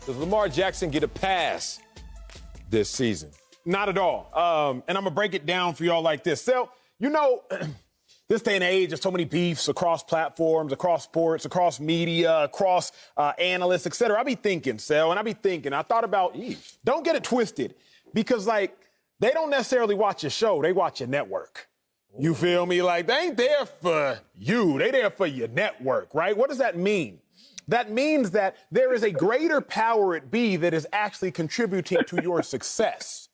Does Lamar Jackson get a pass this season? Not at all. And I'm going to break it down for y'all like this. So, this day and age, there's so many beefs across platforms, across sports, across media, across analysts, et cetera. I thought about, don't get it twisted, because, they don't necessarily watch your show. They watch your network. You feel me? They ain't there for you. They there for your network, right? What does that mean? That means that there is a greater power at be that is actually contributing to your success.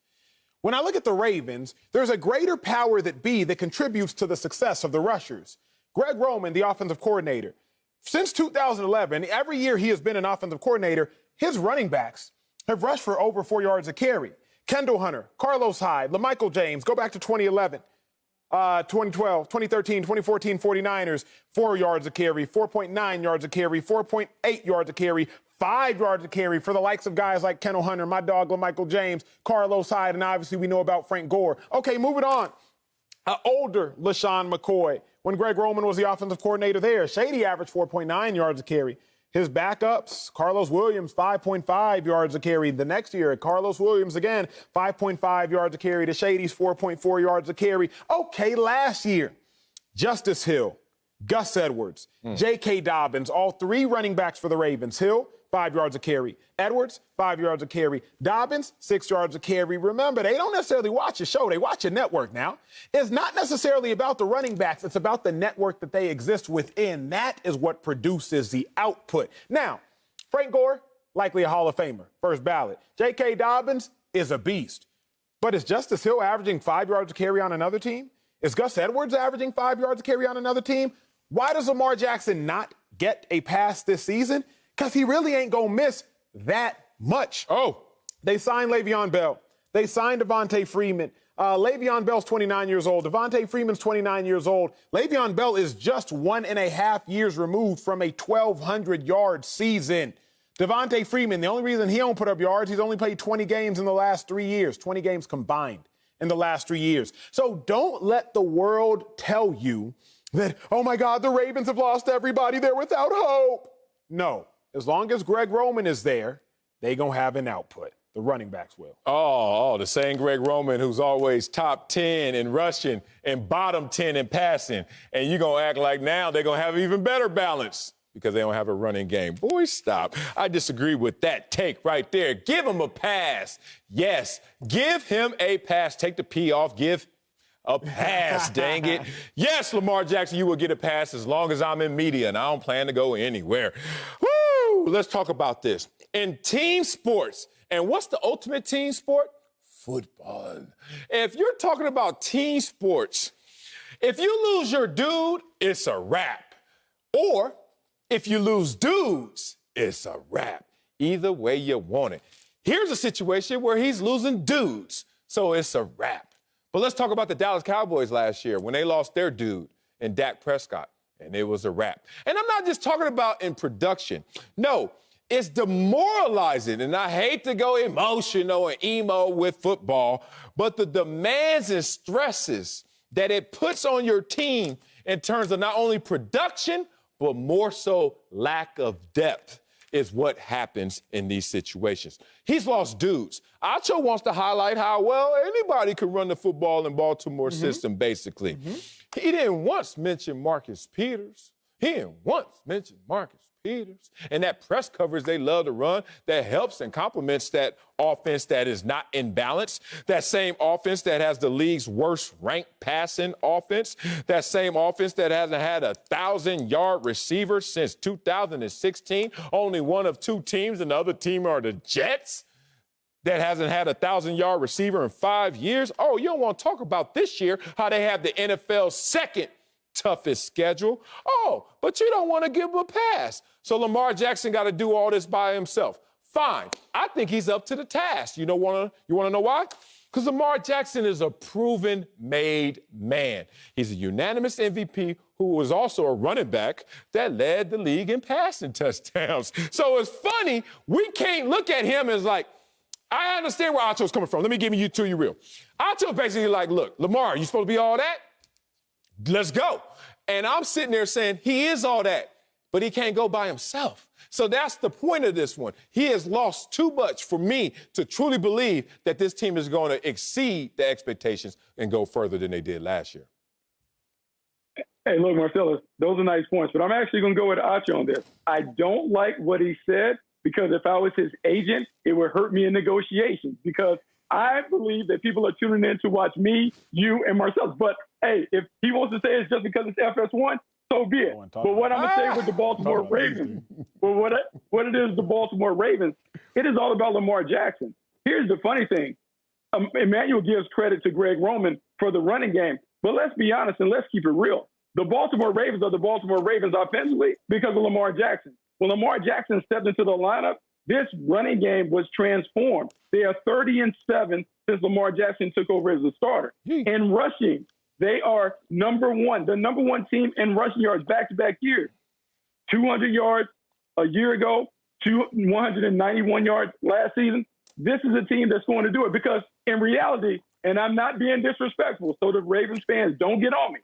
When I look at the Ravens, there's a greater power that be that contributes to the success of the rushers. Greg Roman, the offensive coordinator, since 2011, every year he has been an offensive coordinator, his running backs have rushed for over 4 yards a carry. Kendall Hunter, Carlos Hyde, LaMichael James, go back to 2011. 2012, 2013, 2014 49ers, 4 yards a carry, 4.9 yards a carry, 4.8 yards a carry, 5 yards a carry for the likes of guys like Kendall Hunter, my dog LaMichael James, Carlos Hyde, and obviously we know about Frank Gore. Okay, moving on. Older LaShawn McCoy, when Greg Roman was the offensive coordinator there, Shady averaged 4.9 yards a carry. His backups, Carlos Williams, 5.5 yards a carry. The next year, Carlos Williams again, 5.5 yards a carry. The Shady's 4.4 yards a carry. Okay, last year, Justice Hill, Gus Edwards, J.K. Dobbins, all three running backs for the Ravens. Hill, 5 yards a carry. Edwards, 5 yards a carry. Dobbins, 6 yards a carry. Remember, they don't necessarily watch your show. They watch your network now. It's not necessarily about the running backs. It's about the network that they exist within. That is what produces the output. Now, Frank Gore, likely a Hall of Famer, first ballot. J.K. Dobbins is a beast. But is Justice Hill averaging 5 yards a carry on another team? Is Gus Edwards averaging 5 yards a carry on another team? Why does Lamar Jackson not get a pass this season? Because he really ain't going to miss that much. Oh, they signed Le'Veon Bell. They signed Devontae Freeman. Le'Veon Bell's 29 years old. Devontae Freeman's 29 years old. Le'Veon Bell is just 1.5 years removed from a 1,200-yard season. Devontae Freeman, the only reason he don't put up yards, he's only played 20 games in the last 3 years, 20 games combined in the last 3 years. So don't let the world tell you that, oh, my God, the Ravens have lost everybody. They're without hope. No. As long as Greg Roman is there, they going to have an output. The running backs will. Oh, the same Greg Roman who's always top 10 in rushing and bottom 10 in passing. And you're going to act like now they're going to have even better balance because they don't have a running game. Boy, stop. I disagree with that take right there. Give him a pass. Yes, give him a pass. Take the P off. Give a pass, dang it. Yes, Lamar Jackson, you will get a pass as long as I'm in media, and I don't plan to go anywhere. Woo! Let's talk about this. In team sports, and what's the ultimate team sport? Football. If you're talking about team sports, if you lose your dude, it's a wrap. Or if you lose dudes, it's a wrap. Either way you want it. Here's a situation where he's losing dudes, so it's a wrap. But let's talk about the Dallas Cowboys last year when they lost their dude in Dak Prescott, and it was a wrap. And I'm not just talking about in production. No, it's demoralizing, and I hate to go emotional and emo with football, but the demands and stresses that it puts on your team in terms of not only production, but more so lack of depth is what happens in these situations. He's lost dudes. Acho wants to highlight how, well, anybody can run the football in Baltimore system, basically. He didn't once mention Marcus Peters. He didn't once mention Marcus Peters. And that press coverage they love to run that helps and complements that offense that is not in balance, that same offense that has the league's worst ranked passing offense, that same offense that hasn't had a 1,000-yard receiver since 2016, only one of two teams, and the other team are the Jets, that hasn't had a 1,000-yard receiver in 5 years. Oh, you don't want to talk about this year, how they have the NFL's second toughest schedule. Oh, but you don't want to give him a pass. So Lamar Jackson got to do all this by himself. Fine. I think he's up to the task. You want to know why? Because Lamar Jackson is a proven made man. He's a unanimous MVP who was also a running back that led the league in passing touchdowns. So it's funny, we can't look at him as like, I understand where Acho's coming from. Let me give you to you real. Acho's basically like, look, Lamar, you supposed to be all that? Let's go. And I'm sitting there saying he is all that. but he can't go by himself. So that's the point of this one. He has lost too much for me to truly believe that this team is going to exceed the expectations and go further than they did last year. Hey, look, Marcellus, those are nice points, but I'm actually going to go with Acho on this. I don't like what he said because if I was his agent, it would hurt me in negotiations because I believe that people are tuning in to watch me, you, and Marcellus. But, hey, if he wants to say it's just because it's FS1, so be it. But what I'm going to say with the Baltimore Ravens, what it is, the Baltimore Ravens, it is all about Lamar Jackson. Here's the funny thing. Emmanuel gives credit to Greg Roman for the running game. But let's be honest and let's keep it real. The Baltimore Ravens are the Baltimore Ravens offensively because of Lamar Jackson. When Lamar Jackson stepped into the lineup, this running game was transformed. They are 30-7 since Lamar Jackson took over as a starter. In rushing, they are the number one team in rushing yards back-to-back years. 200 yards a year ago, 191 yards last season. This is a team that's going to do it because in reality, and I'm not being disrespectful, so the Ravens fans don't get on me,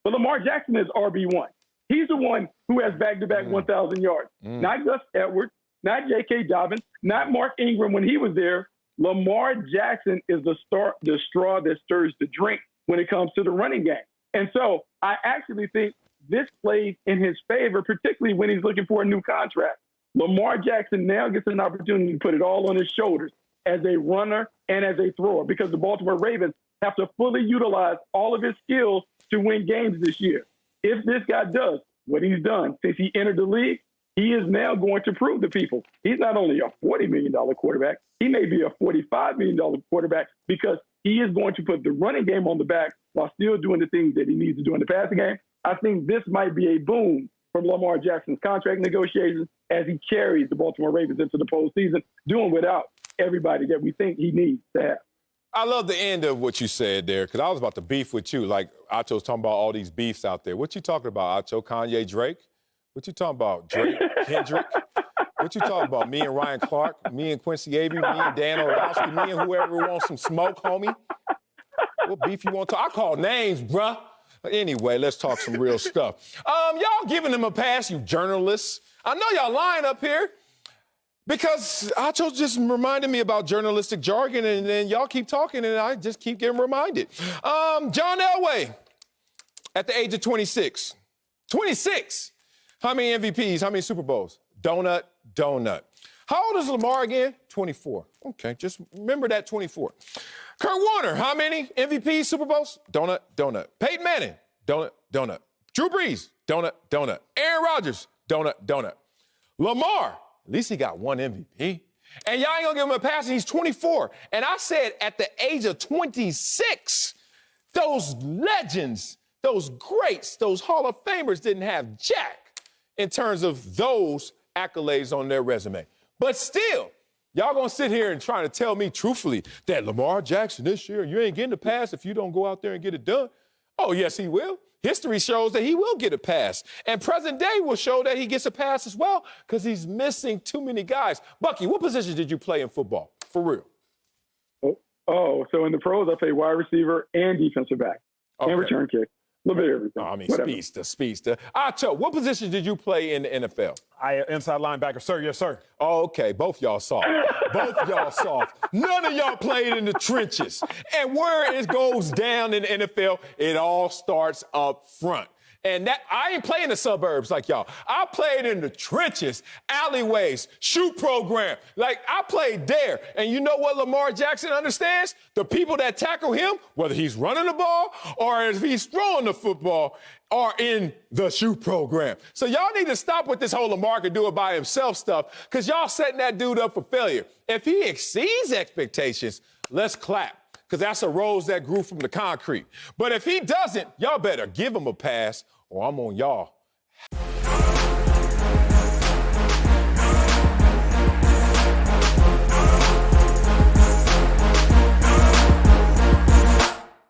but Lamar Jackson is RB1. He's the one who has back-to-back 1,000 yards. Not Gus Edwards, not J.K. Dobbins, not Mark Ingram when he was there. Lamar Jackson is the straw that stirs the drink when it comes to the running game. And so I actually think this plays in his favor, particularly when he's looking for a new contract. Lamar Jackson now gets an opportunity to put it all on his shoulders as a runner and as a thrower because the Baltimore Ravens have to fully utilize all of his skills to win games this year. If this guy does what he's done since he entered the league, he is now going to prove to people he's not only a $40 million quarterback, he may be a $45 million quarterback because he is going to put the running game on the back while still doing the things that he needs to do in the passing game. I think this might be a boom from Lamar Jackson's contract negotiations as he carries the Baltimore Ravens into the postseason, doing without everybody that we think he needs to have. I love the end of what you said there because I was about to beef with you. Like Acho's talking about all these beefs out there. What you talking about, Acho? Kanye, Drake? What you talking about, Drake, Kendrick? What you talking about? Me and Ryan Clark? Me and Quincy Avery? Me and Dan Orlowski? Me and whoever wants some smoke, homie? What beef you want to talk? I call names, bruh. Anyway, let's talk some real stuff. Y'all giving him a pass, you journalists. I know y'all lying up here. Because Acho just reminded me about journalistic jargon, and then y'all keep talking, and I just keep getting reminded. John Elway, at the age of 26. 26! How many MVPs? How many Super Bowls? Donut. How old is Lamar again? 24. Okay, just remember that 24. Kurt Warner, how many MVPs, Super Bowls? Donut. Peyton Manning, donut. Drew Brees, donut. Aaron Rodgers, donut. Lamar, at least he got one MVP. And y'all ain't gonna give him a pass, and he's 24. And I said at the age of 26, those legends, those greats, those Hall of Famers didn't have jack in terms of those accolades on their resume. But still, y'all gonna sit here and try to tell me truthfully that Lamar Jackson this year, you ain't getting a pass if you don't go out there and get it done. Oh, yes, he will. History shows that he will get a pass. And present day will show that he gets a pass as well because he's missing too many guys. Bucky, what position did you play in football? For real. So in the pros, I play wide receiver and defensive back and return kick. A little bit of everything. I mean, speedster. Acho, what position did you play in the NFL? Inside linebacker, sir. Yes, sir. Oh, okay. Both y'all soft. None of y'all played in the trenches. And where it goes down in the NFL, it all starts up front. And that I ain't playing the suburbs like y'all. I played in the trenches, alleyways, shoot program. Like, I played there. And you know what Lamar Jackson understands? The people that tackle him, whether he's running the ball or if he's throwing the football, are in the shoot program. So y'all need to stop with this whole Lamar can do it by himself stuff because y'all setting that dude up for failure. If he exceeds expectations, let's clap. Because that's a rose that grew from the concrete. But if he doesn't, y'all better give him a pass or I'm on y'all.